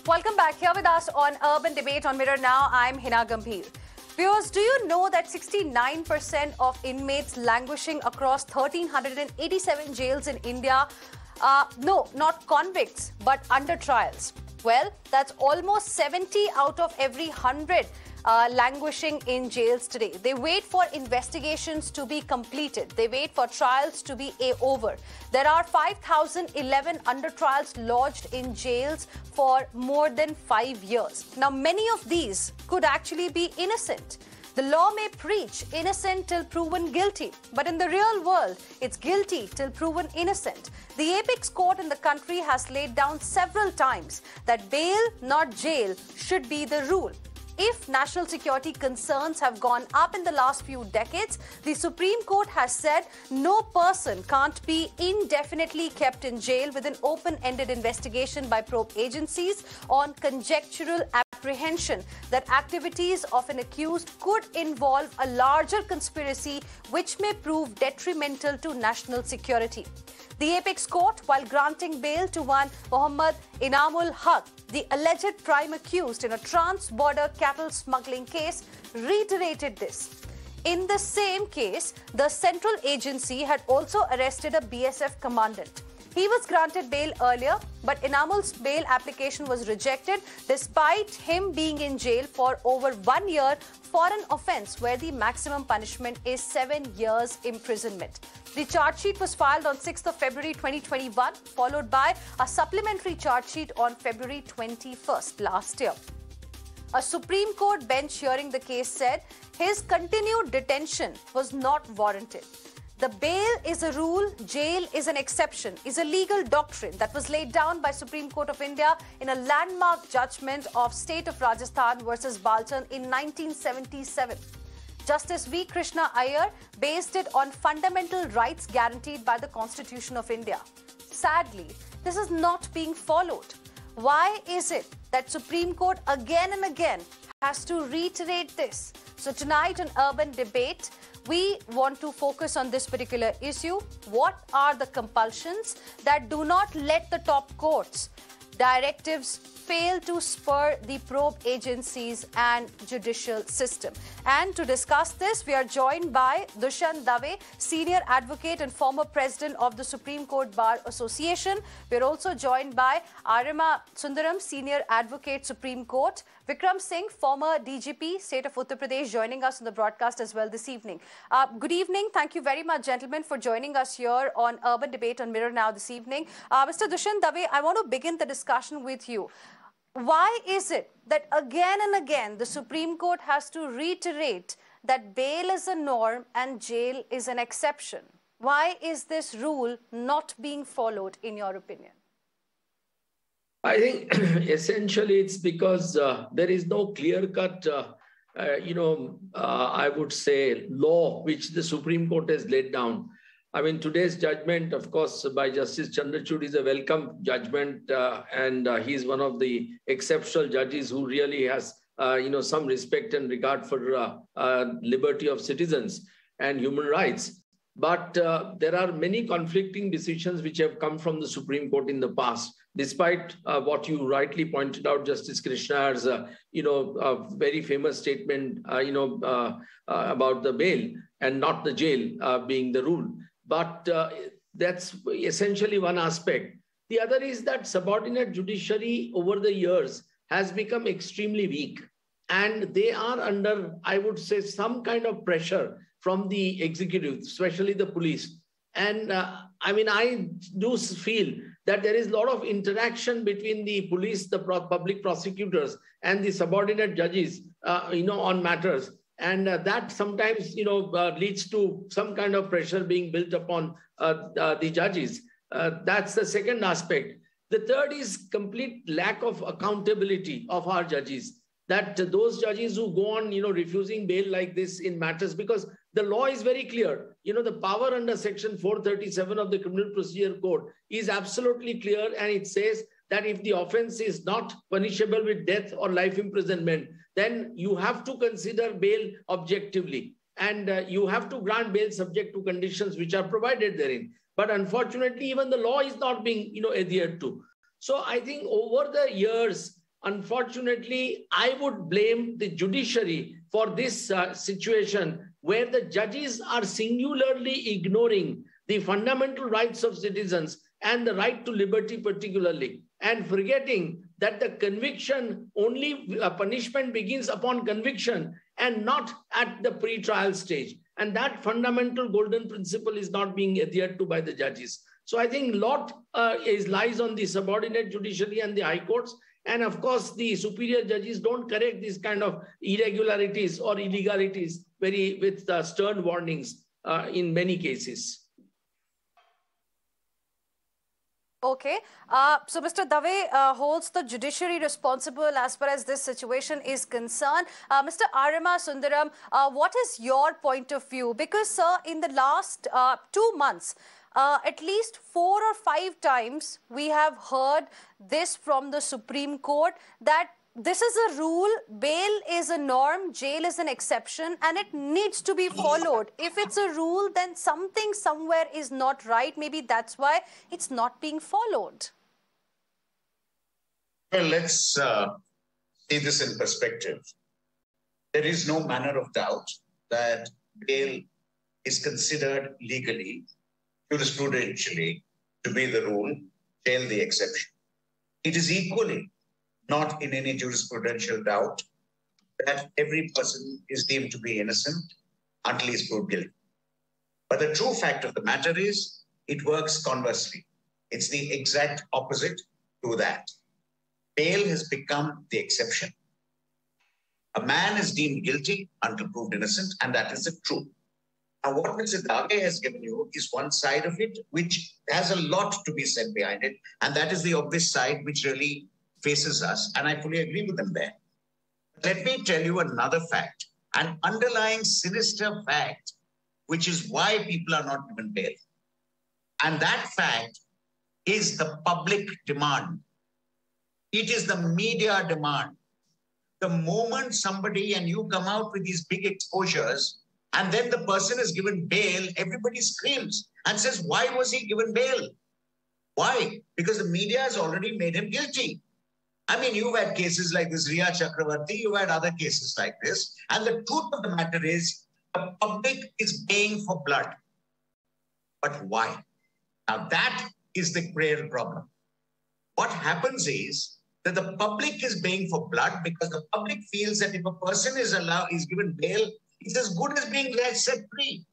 Welcome back. Here with us on Urban Debate on Mirror Now, I'm Heena Gambhir. Viewers, do you know that 69% of inmates languishing across 1,387 jails in India, no, not convicts, but under trials? Well, that's almost 70 out of every 100 languishing in jails today. They wait for investigations to be completed. They wait for trials to be over. There are 5,011 under trials lodged in jails for more than 5 years. Now, many of these could actually be innocent. The law may preach innocent till proven guilty, but in the real world, it's guilty till proven innocent. The apex court in the country has laid down several times that bail, not jail, should be the rule. If national security concerns have gone up in the last few decades, the Supreme Court has said no person can't be indefinitely kept in jail with an open-ended investigation by probe agencies on conjectural apprehension that activities of an accused could involve a larger conspiracy which may prove detrimental to national security. The apex court, while granting bail to one Md Enamul Haque, the alleged prime accused in a trans-border cattle smuggling case, reiterated this. In the same case, the central agency had also arrested a BSF commandant. He was granted bail earlier, but Enamul's bail application was rejected despite him being in jail for over 1 year for an offence where the maximum punishment is 7 years imprisonment. The charge sheet was filed on 6th of February 2021, followed by a supplementary charge sheet on February 21st last year. A Supreme Court bench hearing the case said his continued detention was not warranted. The bail is a rule, jail is an exception, is a legal doctrine that was laid down by Supreme Court of India in a landmark judgment of State of Rajasthan versus Balchan in 1977. Justice V. Krishna Iyer based it on fundamental rights guaranteed by the Constitution of India. Sadly, this is not being followed. Why is it that Supreme Court again and again has to reiterate this? So tonight on Urban Debate, we want to focus on this particular issue. What are the compulsions that do not let the top courts' directives fail to spur the probe agencies and judicial system? And to discuss this, we are joined by Dushyant Dave, senior advocate and former president of the Supreme Court Bar Association. We are also joined by Arima Sundaram, senior advocate, Supreme Court. Vikram Singh, former DGP, State of Uttar Pradesh, joining us on the broadcast as well this evening. Good evening. Thank you very much, gentlemen, for joining us here on Urban Debate on Mirror Now this evening. Mr. Dushyant Dave, I want to begin the discussion with you. Why is it that again and again the Supreme Court has to reiterate that bail is a norm and jail is an exception? Why is this rule not being followed, in your opinion? I think essentially it's because there is no clear-cut, I would say, law which the Supreme Court has laid down. I mean, today's judgment, of course, by Justice Chandrachud is a welcome judgment, and he's one of the exceptional judges who really has, some respect and regard for liberty of citizens and human rights. But there are many conflicting decisions which have come from the Supreme Court in the past, despite what you rightly pointed out, Justice Krishna's, very famous statement, about the bail and not the jail being the rule. But that's essentially one aspect. The other is that subordinate judiciary over the years has become extremely weak. And they are under, I would say, some kind of pressure from the executive, especially the police. And I do feel that there is a lot of interaction between the police, the public prosecutors, and the subordinate judges, on matters. And that sometimes, leads to some kind of pressure being built upon the judges. That's the second aspect. The third is complete lack of accountability of our judges. That those judges who go on, refusing bail like this in matters, because the law is very clear. The power under Section 437 of the Criminal Procedure Code is absolutely clear, and it says that if the offense is not punishable with death or life imprisonment, then you have to consider bail objectively, and you have to grant bail subject to conditions which are provided therein. But unfortunately, even the law is not being, adhered to. So I think over the years, unfortunately, I would blame the judiciary for this situation where the judges are singularly ignoring the fundamental rights of citizens and the right to liberty particularly, and forgetting that the conviction only punishment begins upon conviction and not at the pre-trial stage. And that fundamental golden principle is not being adhered to by the judges. So I think a lot lies on the subordinate judiciary and the high courts. And of course, the superior judges don't correct these kind of irregularities or illegalities with stern warnings in many cases. Okay. So Mr. Dave holds the judiciary responsible as far as this situation is concerned. Mr. Arima Sundaram, what is your point of view? Because, sir, in the last 2 months, at least 4 or 5 times, we have heard this from the Supreme Court that this is a rule, bail is a norm, jail is an exception, and it needs to be followed. If it's a rule, then something somewhere is not right. Maybe that's why it's not being followed. Well, let's see this in perspective. There is no manner of doubt that bail is considered legally, jurisprudentially, to be the rule, jail the exception. It is equally not in any jurisprudential doubt that every person is deemed to be innocent until he is proved guilty. But the true fact of the matter is it works conversely. It's the exact opposite to that. Bail has become the exception. A man is deemed guilty until proved innocent, and that is the truth. Now, what Mr. Dave has given you is one side of it, which has a lot to be said behind it, and that is the obvious side which really faces us, and I fully agree with them there. Let me tell you another fact, an underlying sinister fact, which is why people are not given bail. And that fact is the public demand. It is the media demand. The moment somebody and you come out with these big exposures, and then the person is given bail, everybody screams and says, why was he given bail? Why? Because the media has already made him guilty. I mean, you've had cases like this, Riya Chakravarti, you've had other cases like this. And the truth of the matter is, the public is paying for blood. But why? Now, that is the real problem. What happens is that the public is paying for blood because the public feels that if a person is given bail, it's as good as being set free.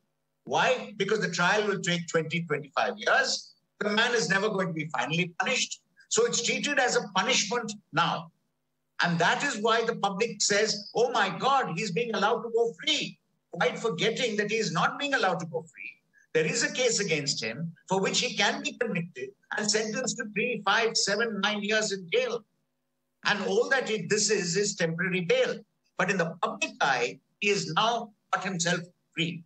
Why? Because the trial will take 20, 25 years. The man is never going to be finally punished. So it's treated as a punishment now. And that is why the public says, oh my God, he's being allowed to go free, quite forgetting that he is not being allowed to go free. There is a case against him for which he can be convicted and sentenced to 3, 5, 7, 9 years in jail. And all that this is temporary bail. But in the public eye, he is now got himself free.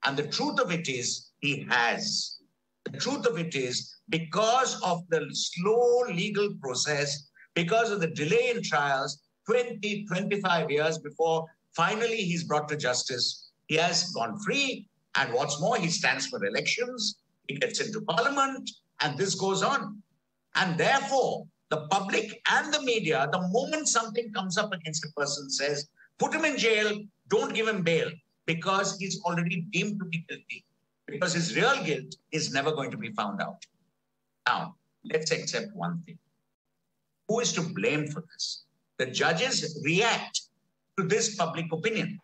And the truth of it is, he has. The truth of it is, because of the slow legal process, because of the delay in trials, 20, 25 years before finally he's brought to justice, he has gone free. And what's more, he stands for elections, he gets into parliament, and this goes on. And therefore, the public and the media, the moment something comes up against a person, says, put him in jail, don't give him bail, because he's already deemed to be guilty. Because his real guilt is never going to be found out. Now, let's accept one thing. Who is to blame for this? The judges react to this public opinion.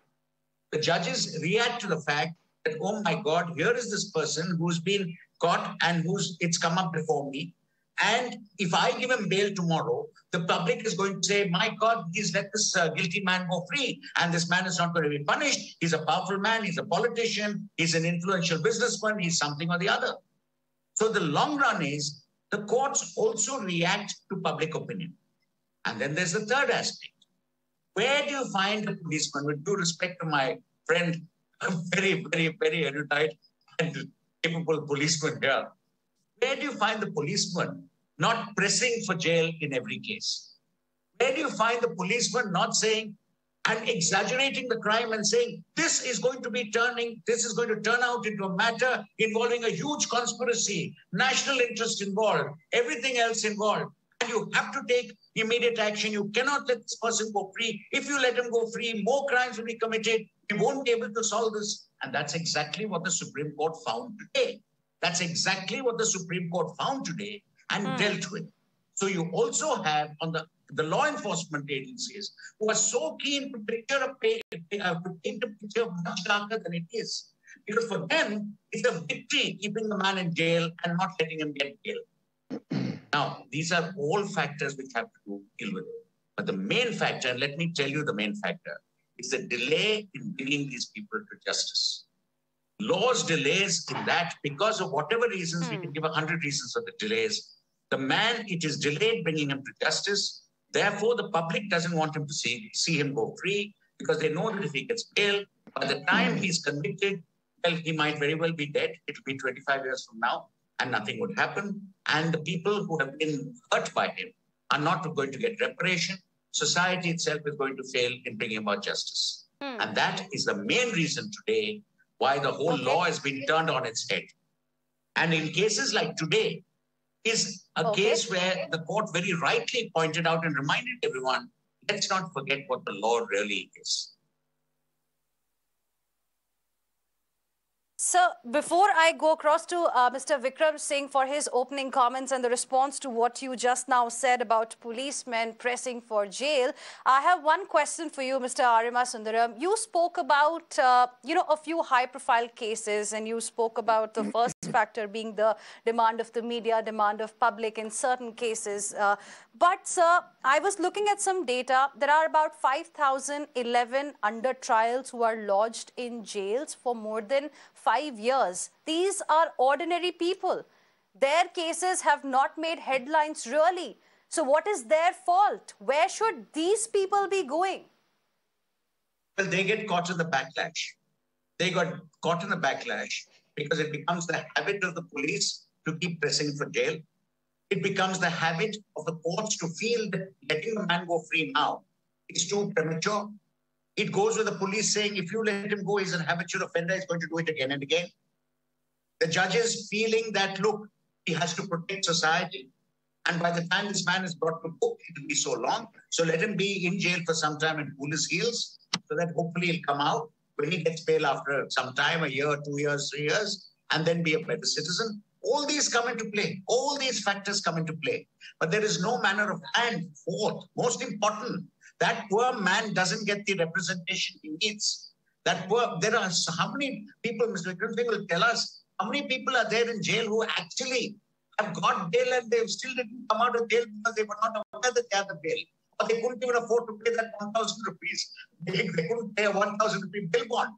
The judges react to the fact that, oh my God, here is this person who's been caught and it's come up before me. And if I give him bail tomorrow, the public is going to say, my God, he's let this guilty man go free. And this man is not going to be punished. He's a powerful man. He's a politician. He's an influential businessman. He's something or the other. So the long run is the courts also react to public opinion. And then there's the third aspect. Where do you find a policeman, with due respect to my friend, a very, very, very erudite and capable policeman here, where do you find the policeman not pressing for jail in every case? Where do you find the policeman not saying and exaggerating the crime and saying, this is going to turn out into a matter involving a huge conspiracy, national interest involved, everything else involved. And you have to take immediate action. You cannot let this person go free. If you let him go free, more crimes will be committed. We won't be able to solve this. And that's exactly what the Supreme Court found today. That's exactly what the Supreme Court found today and dealt with. So you also have on the law enforcement agencies who are so keen to paint a picture much darker than it is. Because for them, it's a victory keeping the man in jail and not letting him get jail. Now, these are all factors which have to deal with it. But the main factor, and let me tell you the main factor, is the delay in bringing these people to justice. Laws delays in that because of whatever reasons, we can give 100 reasons for the delays. The man, it is delayed bringing him to justice. Therefore, the public doesn't want him to see him go free because they know that if he gets bail, by the time he's convicted, well, he might very well be dead. It will be 25 years from now and nothing would happen. And the people who have been hurt by him are not going to get reparation. Society itself is going to fail in bringing about justice. And that is the main reason today why the whole law has been turned on its head. And in cases like today is a case where the court very rightly pointed out and reminded everyone, let's not forget what the law really is. So before I go across to Mr. Vikram Singh for his opening comments and the response to what you just now said about policemen pressing for jail, I have one question for you, Mr. Arima Sundaram. You spoke about, a few high-profile cases, and you spoke about the first factor being the demand of the media, demand of public in certain cases. But, sir, I was looking at some data. There are about 5,011 under trials who are lodged in jails for more than 5 years. These are ordinary people. Their cases have not made headlines really. So what is their fault? Where should these people be going? Well, they get caught in the backlash. They got caught in the backlash because it becomes the habit of the police to keep pressing for jail. It becomes the habit of the courts to feel that letting the man go free now is too premature. It goes with the police saying, if you let him go, he's an habitual offender, he's going to do it again and again. The judges feeling that, look, he has to protect society. And by the time this man is brought to book, it will be so long. So let him be in jail for some time and cool his heels so that hopefully he'll come out when he gets bail after some time, a year, 2 years, 3 years, and then be a better citizen. All these come into play. All these factors come into play. But there is no manner of hand. Fourth, most important, that poor man doesn't get the representation he needs. There are how many people, Mr. Vikram Singh will tell us, how many people are there in jail who actually have got bail and they still didn't come out of jail because they were not aware that they had the bail. Or they couldn't even afford to pay that 1,000 rupees. They couldn't pay a 1,000 rupee bail bond.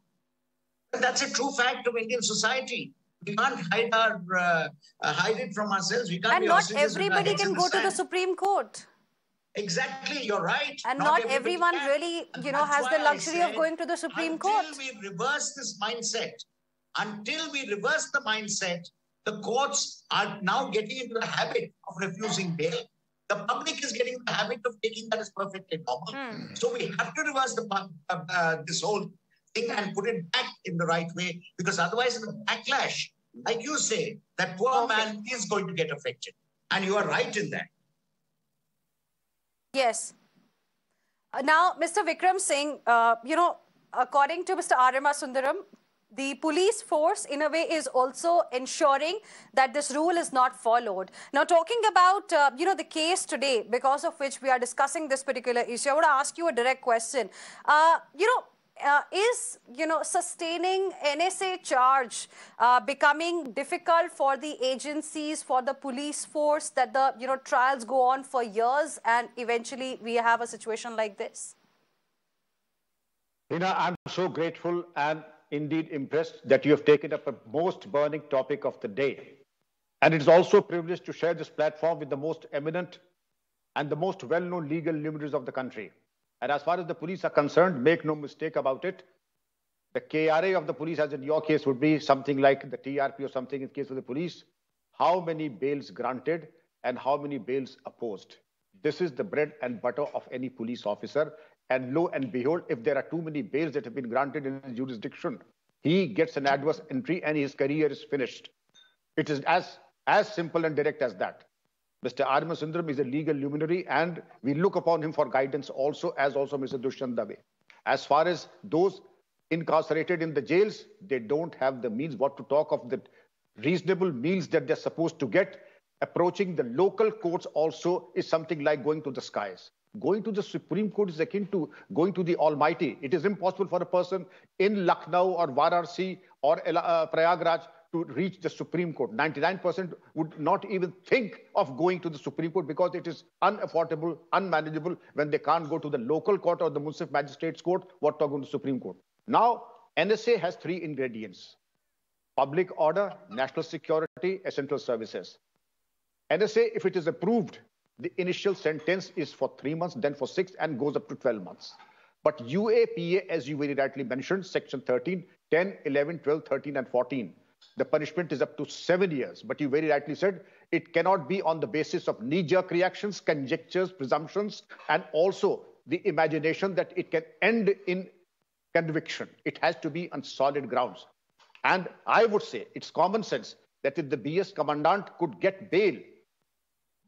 And that's a true fact of Indian society. We can't hide it from ourselves. We can't and not everybody can go to the Supreme Court. Exactly, you're right. And not everyone really, has the luxury of going to the Supreme Court. Until we reverse this mindset, the courts are now getting into the habit of refusing bail. The public is getting the habit of taking that as perfectly normal. So we have to reverse this whole thing and put it back in the right way, because otherwise in the backlash, like you say, that poor man is going to get affected. And you are right in that. Yes. Now, Mr. Vikram Singh, according to Mr. Arima Sundaram, the police force, in a way, is also ensuring that this rule is not followed. Now, talking about, the case today, because of which we are discussing this particular issue, I want to ask you a direct question. Is sustaining NSA charge becoming difficult for the agencies, for the police force, that the trials go on for years and eventually we have a situation like this? Heena, I'm so grateful and indeed impressed that you have taken up a most burning topic of the day. And it is also a privilege to share this platform with the most eminent and the most well-known legal luminaries of the country. And as far as the police are concerned, make no mistake about it, the KRA of the police, as in your case, would be something like the TRP or something in case of the police. How many bails granted and how many bails opposed? This is the bread and butter of any police officer. And lo and behold, if there are too many bails that have been granted in his jurisdiction, he gets an adverse entry and his career is finished. It is as simple and direct as that. Mr. Arima Sundaram is a legal luminary, and we look upon him for guidance also, as also Mr. Dushyant Dave. As far as those incarcerated in the jails, they don't have the means. What to talk of the reasonable meals that they're supposed to get? Approaching the local courts also is something like going to the skies. Going to the Supreme Court is akin to going to the Almighty. It is impossible for a person in Lucknow or Varanasi or Prayagraj to reach the Supreme Court. 99% would not even think of going to the Supreme Court because it is unaffordable, unmanageable when they can't go to the local court or the municipal magistrate's court, what to go to the Supreme Court. Now, NSA has 3 ingredients: public order, national security, essential services. NSA, if it is approved, the initial sentence is for 3 months, then for 6, and goes up to 12 months. But UAPA, as you very rightly mentioned, section 13, 10, 11, 12, 13, and 14, the punishment is up to 7 years. But you very rightly said it cannot be on the basis of knee-jerk reactions, conjectures, presumptions, and also the imagination that it can end in conviction. It has to be on solid grounds. And I would say it's common sense that if the BS commandant could get bail,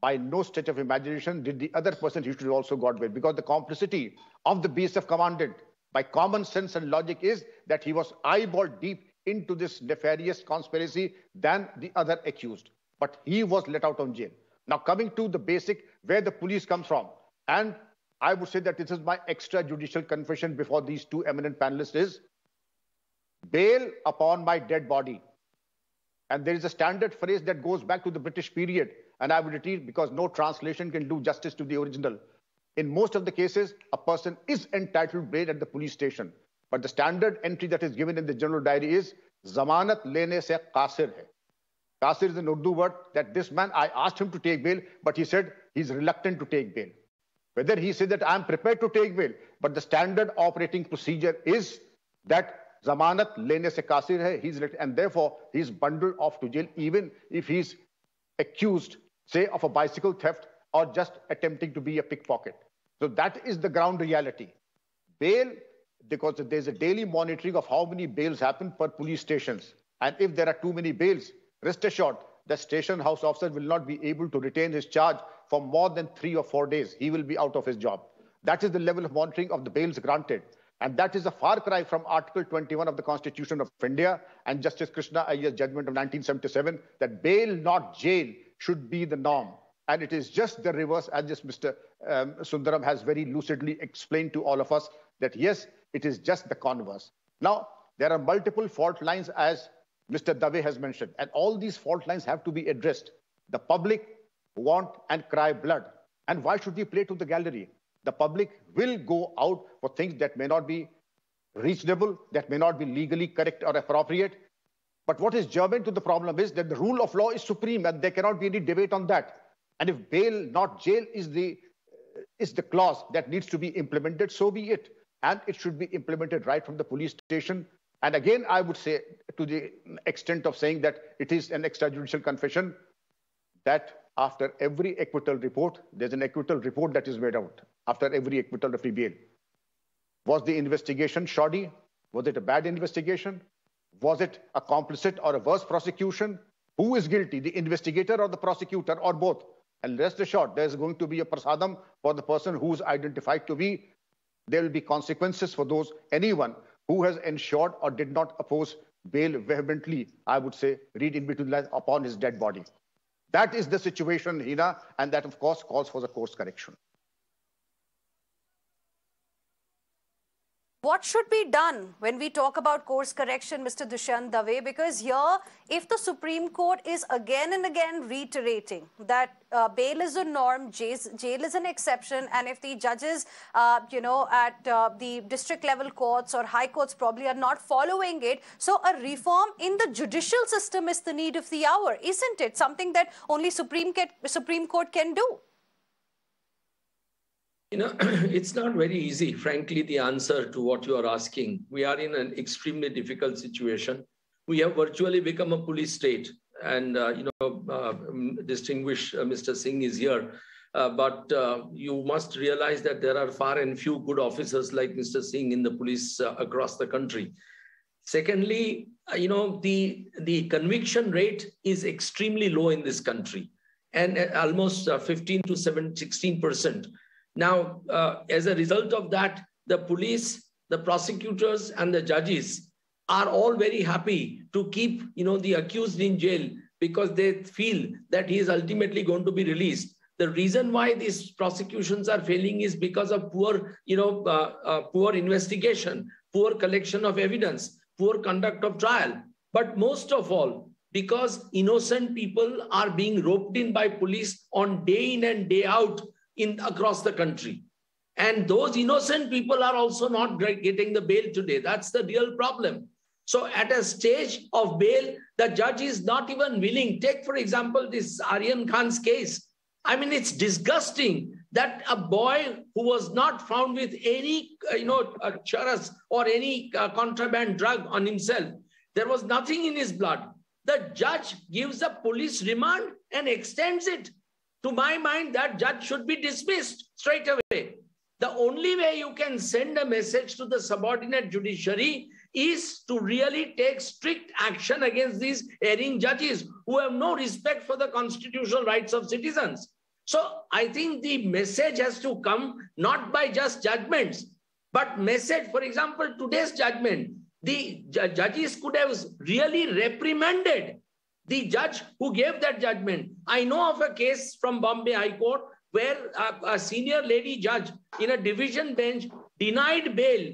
by no stretch of imagination did the other person, he should also got bail, because the complicity of the BSF commandant, by common sense and logic, is that he was eyeballed deep into this nefarious conspiracy than the other accused. But he was let out of jail. Now, coming to the basic, where the police comes from, and I would say that this is my extrajudicial confession before these 2 eminent panelists, is bail upon my dead body. And there is a standard phrase that goes back to the British period, and I will repeat because no translation can do justice to the original. In most of the cases, a person is entitled bail at the police station. But the standard entry that is given in the general diary is Zamanat lene se qasir hai. Qasir is an Urdu word that this man, I asked him to take bail, but he said he's reluctant to take bail. Whether he said that I'm prepared to take bail, but the standard operating procedure is that Zamanat lene se qasir hai, and therefore he's bundled off to jail, even if he's accused, say, of a bicycle theft or just attempting to be a pickpocket. So that is the ground reality. Bail, because there's a daily monitoring of how many bails happen per police stations. And if there are too many bails, rest assured, the station house officer will not be able to retain his charge for more than 3 or 4 days. He will be out of his job. That is the level of monitoring of the bails granted. And that is a far cry from Article 21 of the Constitution of India and Justice Krishna Iyer's judgment of 1977 that bail, not jail, should be the norm. And it is just the reverse, as just Mr. Sundaram has very lucidly explained to all of us, that yes, it is just the converse. Now, there are multiple fault lines, as Mr. Dave has mentioned, and all these fault lines have to be addressed. The public want and cry blood. And why should we play to the gallery? The public will go out for things that may not be reasonable, that may not be legally correct or appropriate. But what is germane to the problem is that the rule of law is supreme, and there cannot be any debate on that. And if bail, not jail, is the clause that needs to be implemented, so be it. And it should be implemented right from the police station. And again, I would say, to the extent of saying that it is an extrajudicial confession, that after every acquittal report, there's an acquittal report that is made out after every acquittal of bail. Was the investigation shoddy? Was it a bad investigation? Was it a complicit or a worse prosecution? Who is guilty, the investigator or the prosecutor, or both? And rest assured, there's going to be a prasadam for the person who's identified to be. There will be consequences for anyone who has ensured or did not oppose bail vehemently, I would say, read in between lines, upon his dead body. That is the situation, Heena, and that, of course, calls for the course correction. What should be done when we talk about course correction, Mr. Dushyant Dave? Because here, if the Supreme Court is again and again reiterating that bail is a norm, jail is an exception, and if the judges, at the district level courts or high courts probably are not following it, so a reform in the judicial system is the need of the hour, isn't it? Something that only Supreme Court can do. It's not very easy, frankly, the answer to what you are asking. We are in an extremely difficult situation. We have virtually become a police state. And, distinguished Mr. Singh is here. But you must realize that there are far and few good officers like Mr. Singh in the police across the country. Secondly, the conviction rate is extremely low in this country. and almost 15 to 16%. Now, as a result of that, the police, the prosecutors, and the judges are all very happy to keep, the accused in jail because they feel that he is ultimately going to be released. The reason why these prosecutions are failing is because of poor, poor investigation, poor collection of evidence, poor conduct of trial. But most of all, because innocent people are being roped in by police on day in and day out across the country. And those innocent people are also not getting the bail today. That's the real problem. So at a stage of bail, the judge is not even willing. Take, for example, this Aryan Khan's case. I mean, it's disgusting that a boy who was not found with any, charas or any contraband drug on himself, there was nothing in his blood. The judge gives a police remand and extends it. To my mind, that judge should be dismissed straight away. The only way you can send a message to the subordinate judiciary is to really take strict action against these erring judges who have no respect for the constitutional rights of citizens. So I think the message has to come not by just judgments, but message, for example, today's judgment, the judges could have really reprimanded the judge who gave that judgment. I know of a case from Bombay High Court where a senior lady judge in a division bench denied bail,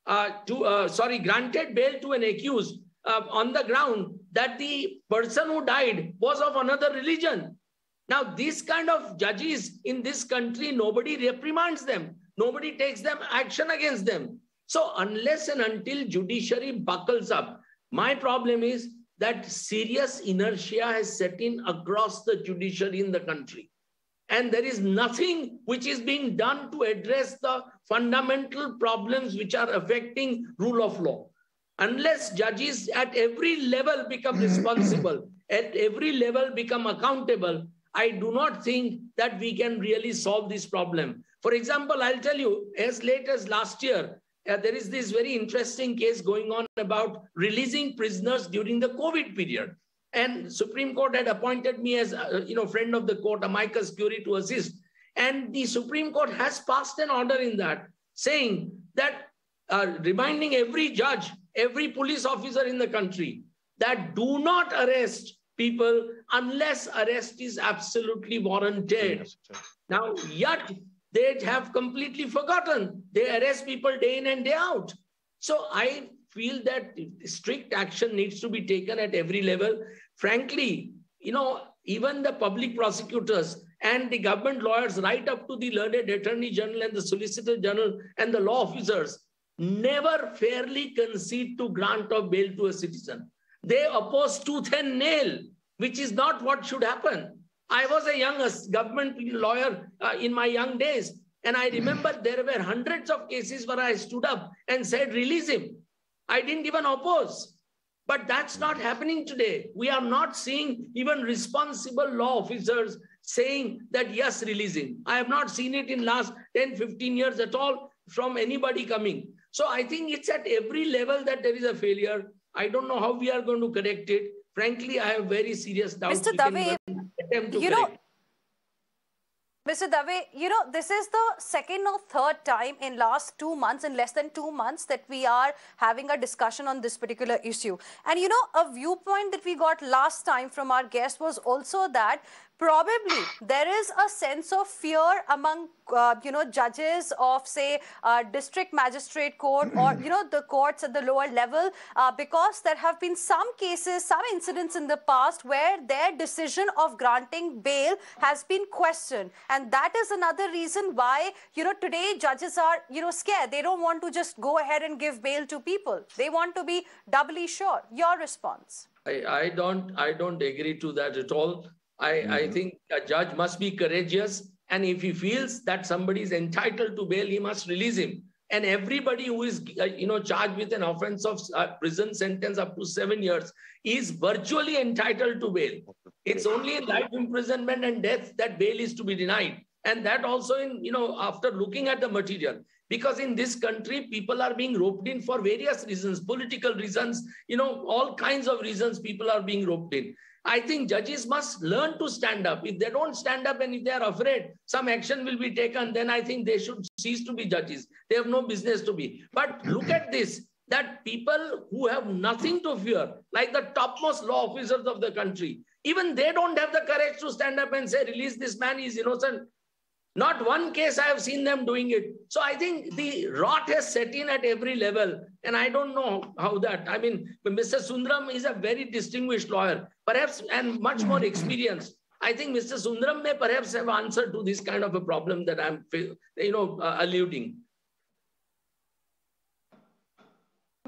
granted bail to an accused on the ground that the person who died was of another religion. Now, these kind of judges in this country, nobody reprimands them. Nobody takes them action against them. So unless and until judiciary buckles up, my problem is that serious inertia has set in across the judiciary in the country. And there is nothing which is being done to address the fundamental problems which are affecting rule of law. Unless judges at every level become responsible, at every level become accountable, I do not think that we can really solve this problem. For example, I'll tell you, as late as last year, there is this very interesting case going on about releasing prisoners during the COVID period. And Supreme Court had appointed me as friend of the court, amicus curiae, to assist. And the Supreme Court has passed an order in that, saying that reminding every judge, every police officer in the country that do not arrest people unless arrest is absolutely warranted. Yes. Now, yet they have completely forgotten. They arrest people day in and day out. So I feel that strict action needs to be taken at every level. Frankly, even the public prosecutors and the government lawyers right up to the learned attorney general and the solicitor general and the law officers never fairly concede to grant of bail to a citizen. They oppose tooth and nail, which is not what should happen. I was a young government lawyer in my young days. And I remember there were hundreds of cases where I stood up and said, release him. I didn't even oppose. But that's not happening today. We are not seeing even responsible law officers saying that, yes, release him. I have not seen it in last 10, 15 years at all from anybody coming. So I think it's at every level that there is a failure. I don't know how we are going to correct it. Frankly, I have very serious doubts. Mr. Dave, Mr. Dave, this is the second or third time in last 2 months, in less than 2 months, that we are having a discussion on this particular issue. And, a viewpoint that we got last time from our guest was also that probably there is a sense of fear among, judges of, say, district magistrate court or, the courts at the lower level, because there have been some cases, some incidents in the past where their decision of granting bail has been questioned. And that is another reason why, today judges are, scared. They don't want to just go ahead and give bail to people. They want to be doubly sure. Your response? I don't agree to that at all. I think a judge must be courageous, and if he feels that somebody is entitled to bail, he must release him. And everybody who is, charged with an offense of prison sentence up to 7 years is virtually entitled to bail. It's only in life imprisonment and death that bail is to be denied. And that also in, after looking at the material. Because in this country, people are being roped in for various reasons, political reasons, all kinds of reasons people are being roped in. I think judges must learn to stand up. If they don't stand up and if they are afraid some action will be taken, then I think they should cease to be judges. They have no business to be. But look at this, that people who have nothing to fear, like the topmost law officers of the country, even they don't have the courage to stand up and say, release this man, he's innocent. Not one case I have seen them doing it. So I think the rot has set in at every level. And I don't know how that, I mean, Mr. Sundaram is a very distinguished lawyer, perhaps, and much more experienced. I think Mr. Sundaram may perhaps have answer to this kind of a problem that I'm, alluding.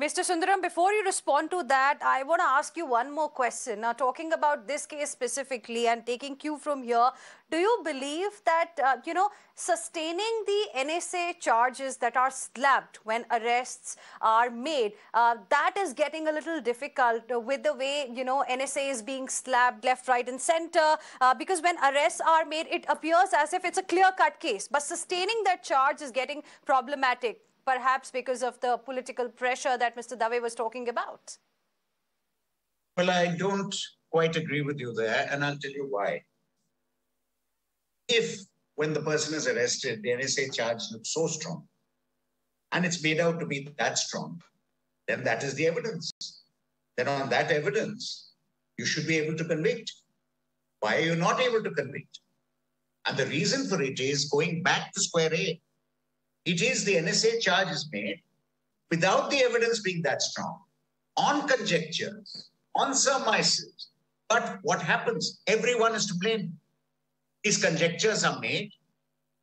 Mr. Sundaram, before you respond to that, I want to ask you one more question. Now, talking about this case specifically and taking cue from here, do you believe that, sustaining the NSA charges that are slapped when arrests are made, that is getting a little difficult with the way, NSA is being slapped left, right and center, because when arrests are made, it appears as if it's a clear-cut case. But sustaining that charge is getting problematic, perhaps because of the political pressure that Mr. Dave was talking about. Well, I don't quite agree with you there, and I'll tell you why. If, when the person is arrested, the NSA charge looks so strong, and it's made out to be that strong, then that is the evidence. Then on that evidence, you should be able to convict. Why are you not able to convict? And the reason for it is going back to square A. It is the NSA charge is made without the evidence being that strong, on conjectures, on surmises. But what happens? Everyone is to blame. These conjectures are made,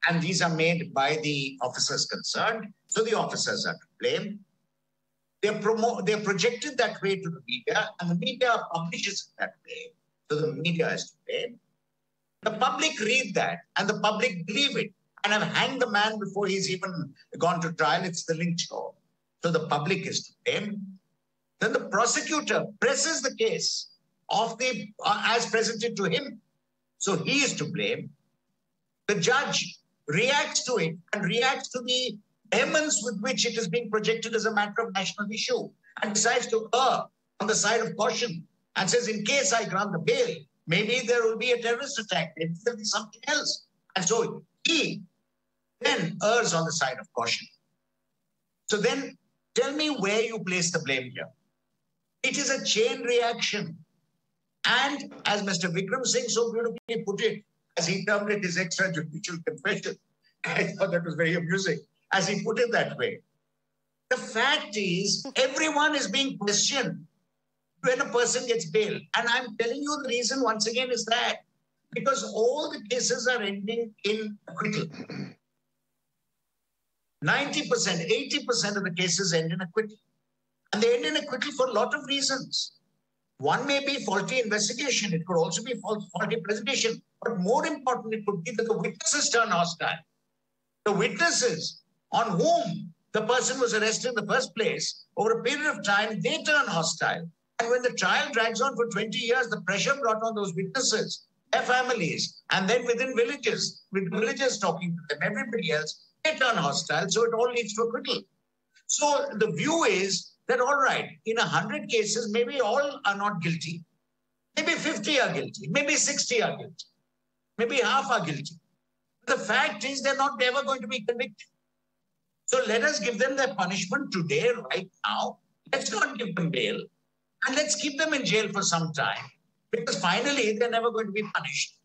and these are made by the officers concerned, so the officers are to blame. They're projected that way to the media, and the media publishes it that way, so the media is to blame. The public read that, and the public believe it, and have hanged the man before he's even gone to trial. It's the lynch law. So the public is to blame. Then the prosecutor presses the case of the as presented to him. So he is to blame. The judge reacts to it and reacts to the vehemence with which it is being projected as a matter of national issue and decides to err on the side of caution and says, in case I grant the bail, maybe there will be a terrorist attack, maybe there will be something else. And so he then errs on the side of caution. So then tell me where you place the blame here. It is a chain reaction. And as Mr. Vikram Singh so beautifully put it, as he termed it his extrajudicial confession, I thought that was very amusing, as he put it that way. The fact is, everyone is being questioned when a person gets bail. And I'm telling you the reason once again is that because all the cases are ending in acquittal. 90%, 80% of the cases end in acquittal. And they end in acquittal for a lot of reasons. One may be faulty investigation. It could also be faulty presentation. But more important, it could be that the witnesses turn hostile. The witnesses on whom the person was arrested in the first place, over a period of time, they turn hostile. And when the trial drags on for 20 years, the pressure brought on those witnesses, their families, and then within villages, with villagers talking to them, everybody else, they turn hostile, so it all leads to acquittal. So the view is that, all right, in 100 cases, maybe all are not guilty. Maybe 50 are guilty. Maybe 60 are guilty. Maybe half are guilty. The fact is they're not ever going to be convicted. So let us give them their punishment today, right now. Let's not give them bail. And let's keep them in jail for some time. Because finally, they're never going to be punished.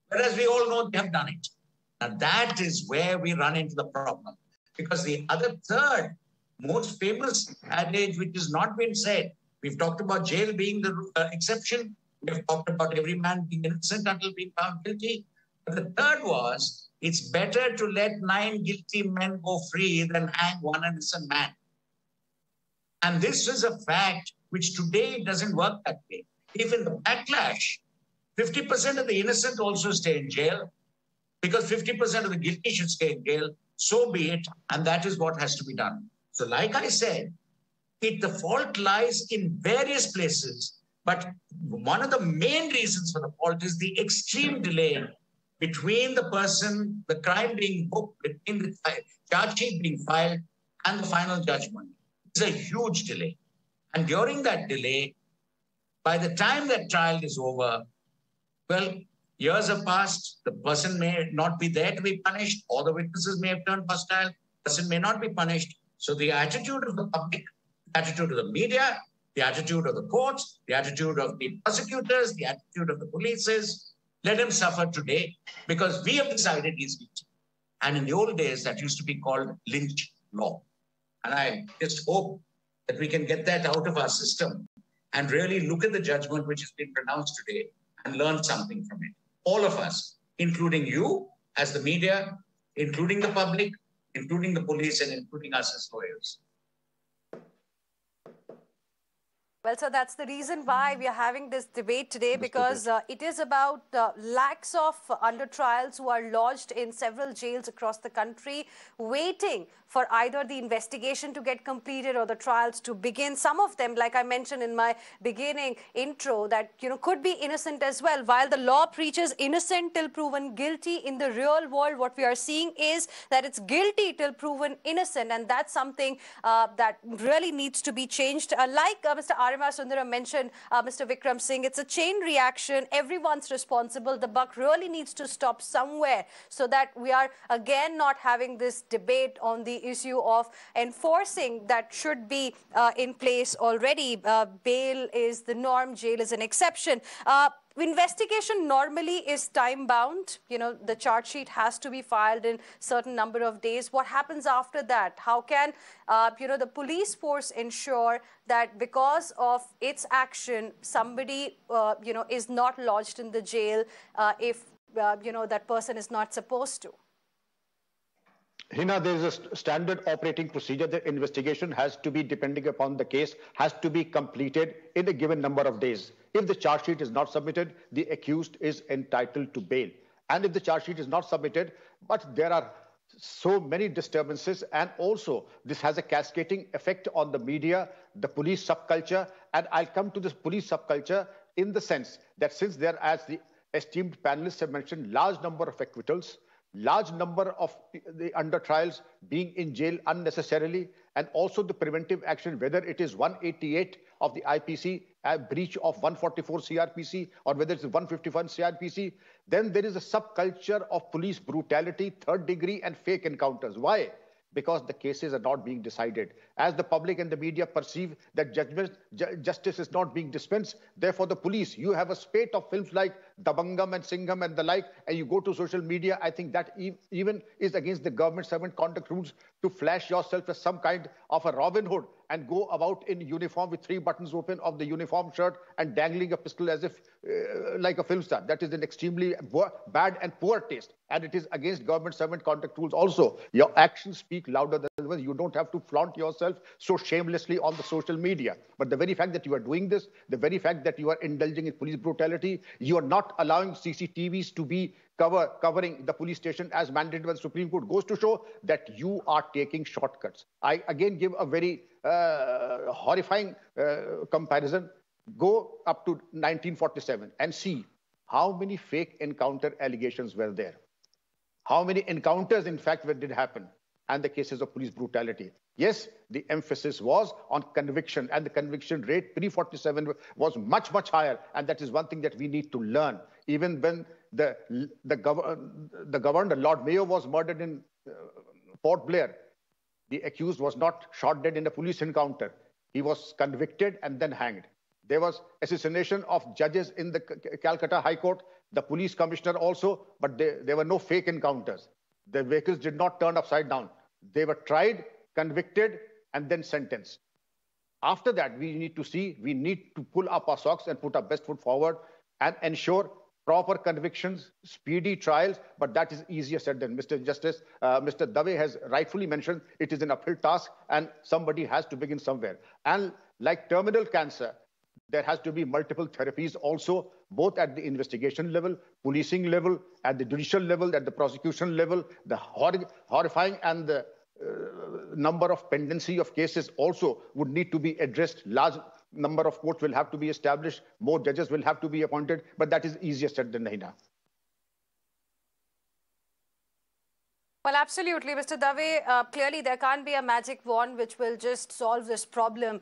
Whereas we all know they have done it. And that is where we run into the problem. Because the other third most famous adage, which has not been said, we've talked about jail being the exception. We've talked about every man being innocent until being found guilty. But the third was, it's better to let 9 guilty men go free than hang one innocent man. And this is a fact which today doesn't work that way. If in the backlash, 50% of the innocent also stay in jail, because 50% of the guilty should stay in jail, so be it, and that is what has to be done. So like I said, the fault lies in various places, but one of the main reasons for the fault is the extreme delay between the person, the crime being booked, between the charge sheet being filed and the final judgment. It's a huge delay. And during that delay, By the time that trial is over, well, years have passed. The person may not be there to be punished, or the witnesses may have turned hostile. The person may not be punished. So the attitude of the public, the attitude of the media, the attitude of the courts, the attitude of the prosecutors, the attitude of the police is, let him suffer today because we have decided he's guilty. And in the old days, that used to be called lynch law. And I just hope that we can get that out of our system and really look at the judgment which has been pronounced today and learn something from it. All of us, including you as the media, including the public, including the police, and including us as lawyers. Well, so that's the reason why we are having this debate today, because it is about lakhs of undertrials who are lodged in several jails across the country, waiting for either the investigation to get completed or the trials to begin. Some of them, like I mentioned in my beginning intro, that could be innocent as well. While the law preaches innocent till proven guilty, in the real world, what we are seeing is that it's guilty till proven innocent, and that's something that really needs to be changed. Like Mr. Arima Sundaram mentioned, Mr. Vikram Singh, it's a chain reaction. Everyone's responsible. The buck really needs to stop somewhere so that we are again not having this debate on the issue of enforcing that should be in place already. Bail is the norm, jail is an exception. Investigation normally is time-bound. The charge sheet has to be filed in certain number of days. What happens after that? How can, the police force ensure that because of its action, somebody, is not lodged in the jail if, that person is not supposed to? Heena, there is a standard operating procedure. The investigation has to be, depending upon the case, has to be completed in a given number of days. If the charge sheet is not submitted, the accused is entitled to bail. And if the charge sheet is not submitted, but there are so many disturbances, and also this has a cascading effect on the media, the police subculture, and I'll come to this police subculture in the sense that since there, as the esteemed panelists have mentioned, large number of acquittals, large number of the undertrials being in jail unnecessarily, and also the preventive action, whether it is 188 of the IPC, a breach of 144 CRPC, or whether it's 151 CRPC, then there is a subculture of police brutality, third degree, and fake encounters. Why? Because the cases are not being decided. As the public and the media perceive that justice is not being dispensed, therefore the police, you have a spate of films like Dabangam and Singham and the like, and you go to social media, I think that even is against the government servant conduct rules to flash yourself as some kind of a Robin Hood and go about in uniform with 3 buttons open of the uniform shirt and dangling a pistol as if like a film star. That is an extremely bad and poor taste. And it is against government servant conduct rules also. Your actions speak louder than words. You don't have to flaunt yourself so shamelessly on the social media. But the very fact that you are doing this, the very fact that you are indulging in police brutality, you are not allowing CCTVs to be covering the police station as mandated by the Supreme Court, goes to show that you are taking shortcuts. I again give a very horrifying comparison. Go up to 1947 and see how many fake encounter allegations were there. How many encounters, in fact, did happen, and the cases of police brutality. Yes, the emphasis was on conviction, and the conviction rate pre-47 was much, much higher, and that is one thing that we need to learn. Even when the governor, Lord Mayo, was murdered in Port Blair, the accused was not shot dead in a police encounter. He was convicted and then hanged. There was assassination of judges in the Calcutta High Court, the police commissioner also, but there were no fake encounters. The vehicles did not turn upside down. They were tried, convicted, and then sentenced. After that, we need to pull up our socks and put our best foot forward and ensure proper convictions, speedy trials, but that is easier said than Mr. Justice. Mr. Dave has rightfully mentioned it is an uphill task and somebody has to begin somewhere. And like terminal cancer, there has to be multiple therapies also, both at the investigation level, policing level, at the judicial level, at the prosecution level. The horrifying and the number of pendency of cases also would need to be addressed. Large number of courts will have to be established. More judges will have to be appointed. But that is easier said than Heena. Well, absolutely, Mr. Dave. Clearly, there can't be a magic wand which will just solve this problem,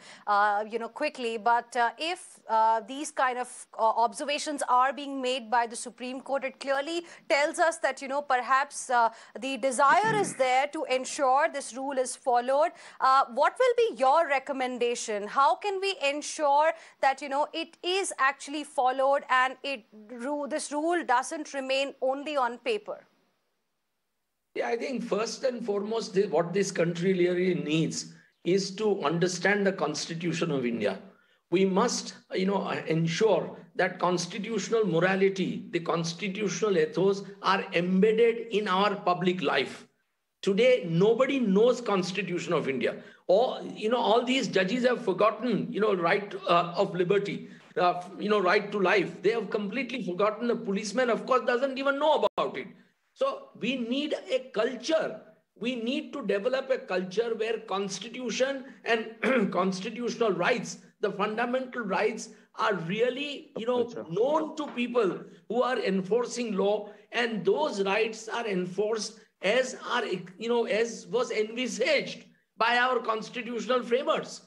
quickly. But if these kind of observations are being made by the Supreme Court, it clearly tells us that, perhaps the desire is there to ensure this rule is followed. What will be your recommendation? How can we ensure that, it is actually followed and this rule doesn't remain only on paper? Yeah, I think first and foremost, what this country really needs is to understand the Constitution of India. We must, ensure that constitutional morality, the constitutional ethos are embedded in our public life. Today, nobody knows Constitution of India. All these judges have forgotten, right of liberty, right to life. They have completely forgotten. The policeman, of course, doesn't even know about it. So we need a culture. We need to develop a culture where constitution and constitutional rights, the fundamental rights, are really, known to people who are enforcing law, and those rights are enforced as was envisaged by our constitutional framers.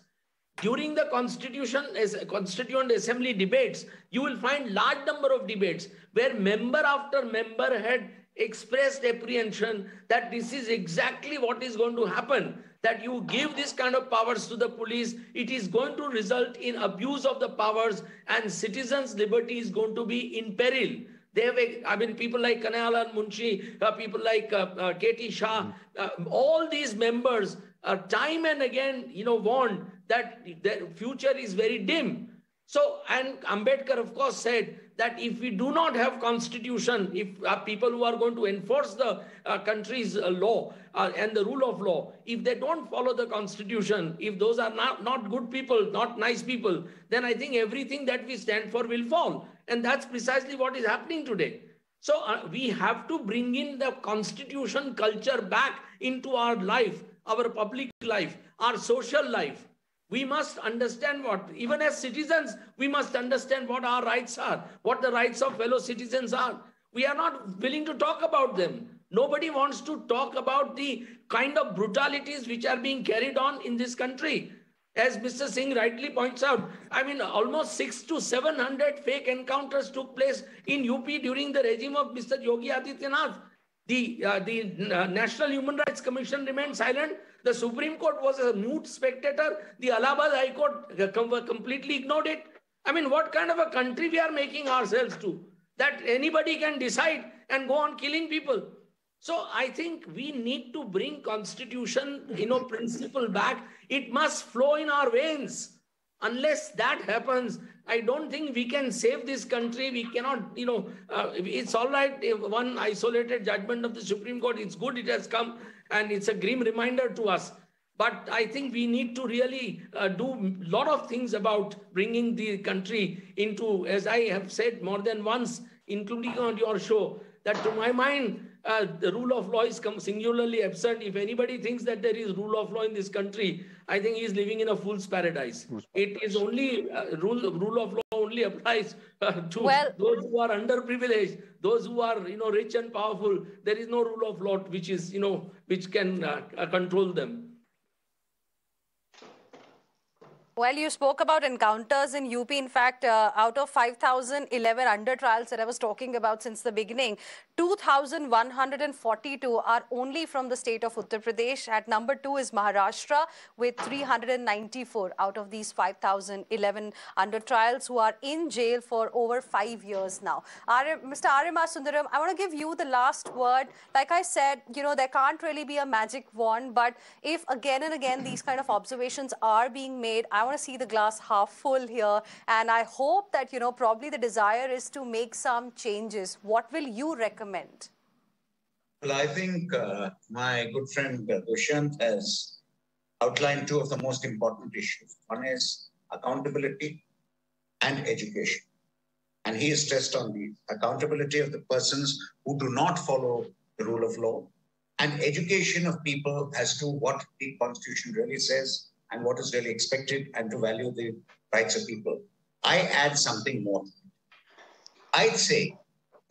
During the Constituent Assembly debates, you will find large number of debates where member after member had expressed apprehension that this is exactly what is going to happen, that you give this kind of powers to the police, it is going to result in abuse of the powers and citizens' liberty is going to be in peril. They have, people like Kanayal Munshi, people like K.T. Shah, all these members time and again, warned that their future is very dim. So, and Ambedkar, of course, said that if we do not have constitution, if people who are going to enforce the country's law and the rule of law, if they don't follow the constitution, if those are not good people, not nice people, then I think everything that we stand for will fall. And that's precisely what is happening today. So we have to bring in the constitution culture back into our life, our public life, our social life. We must understand even as citizens, we must understand what our rights are, what the rights of fellow citizens are. We are not willing to talk about them. Nobody wants to talk about the kind of brutalities which are being carried on in this country. As Mr. Singh rightly points out, almost 600 to 700 fake encounters took place in UP during the regime of Mr. Yogi Adityanath. The National Human Rights Commission remained silent. The Supreme Court was a mute spectator. The Allahabad High Court completely ignored it. What kind of a country we are making ourselves to? That anybody can decide and go on killing people. So I think we need to bring constitution, principle back. It must flow in our veins. Unless that happens, I don't think we can save this country. We cannot, it's all right if one isolated judgment of the Supreme Court, it's good it has come and it's a grim reminder to us. But I think we need to really do a lot of things about bringing the country into, as I have said more than once, including on your show, that to my mind, the rule of law is singularly absurd. If anybody thinks that there is rule of law in this country, I think he is living in a fool's paradise. It is only, rule of law only applies to those who are underprivileged, those who are, rich and powerful. There is no rule of law which is, which can control them. Well, you spoke about encounters in UP. In fact, out of 5,011 under trials that I was talking about since the beginning, 2,142 are only from the state of Uttar Pradesh. At number 2 is Maharashtra with 394 out of these 5,011 under trials who are in jail for over 5 years now. Mr. Arima Sundaram, I want to give you the last word. Like I said, there can't really be a magic wand, but if again and again these kind of observations are being made, I want to see the glass half full here, and I hope that, probably the desire is to make some changes. What will you recommend? Well, I think my good friend Dushyant has outlined two of the most important issues. One is accountability and education. And he is stressed on the accountability of the persons who do not follow the rule of law, and education of people as to what the Constitution really says and what is really expected, and to value the rights of people. I add something more. I'd say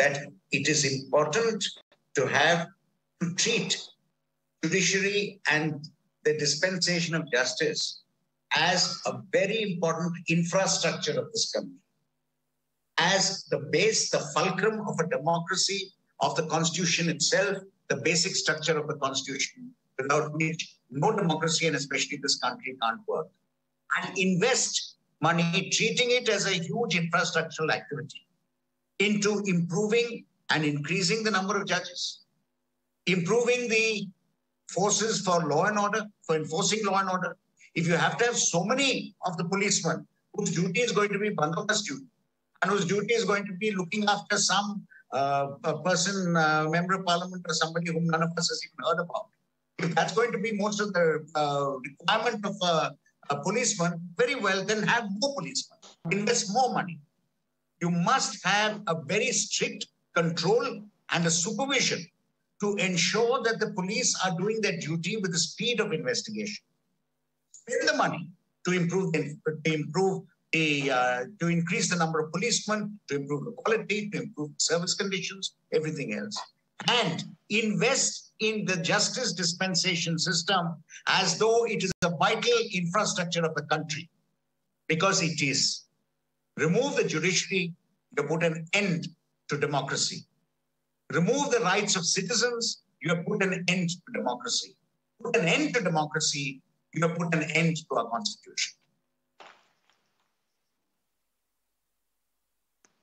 that it is important to treat judiciary and the dispensation of justice as a very important infrastructure of this country, as the base, the fulcrum of a democracy, of the constitution itself, the basic structure of the constitution, without which no democracy, and especially this country, can't work. And invest money, treating it as a huge infrastructural activity, into improving and increasing the number of judges, improving the forces for law and order, for enforcing law and order. If you have to have so many of the policemen whose duty is going to be bandobast duty, and whose duty is going to be looking after some person, member of parliament or somebody whom none of us has even heard about, if that's going to be most of the requirement of a policeman, very well, then have more policemen, invest more money. You must have a very strict control and a supervision to ensure that the police are doing their duty with the speed of investigation. Spend the money to increase the number of policemen, to improve the quality, to improve service conditions, everything else. And invest in the justice dispensation system as though it is a vital infrastructure of the country, because it is. Remove the judiciary, you put an end to democracy. Remove the rights of citizens, you have put an end to democracy. Put an end to democracy, you have put an end to our constitution.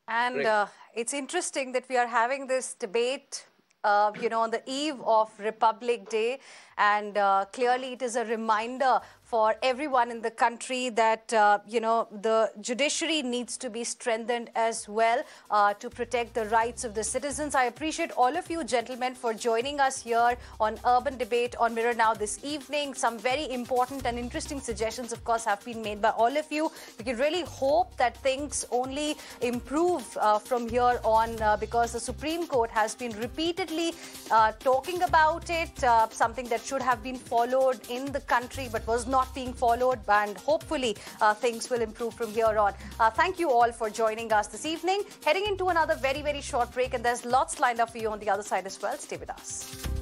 And it's interesting that we are having this debate, on the eve of Republic Day. And clearly it is a reminder for everyone in the country that, the judiciary needs to be strengthened as well to protect the rights of the citizens. I appreciate all of you gentlemen for joining us here on Urban Debate on Mirror Now this evening. Some very important and interesting suggestions, of course, have been made by all of you. We can really hope that things only improve from here on because the Supreme Court has been repeatedly talking about it, something that should have been followed in the country but was not being followed, and hopefully things will improve from here on. Thank you all for joining us this evening. Heading into another very, very short break, and there's lots lined up for you on the other side as well. Stay with us.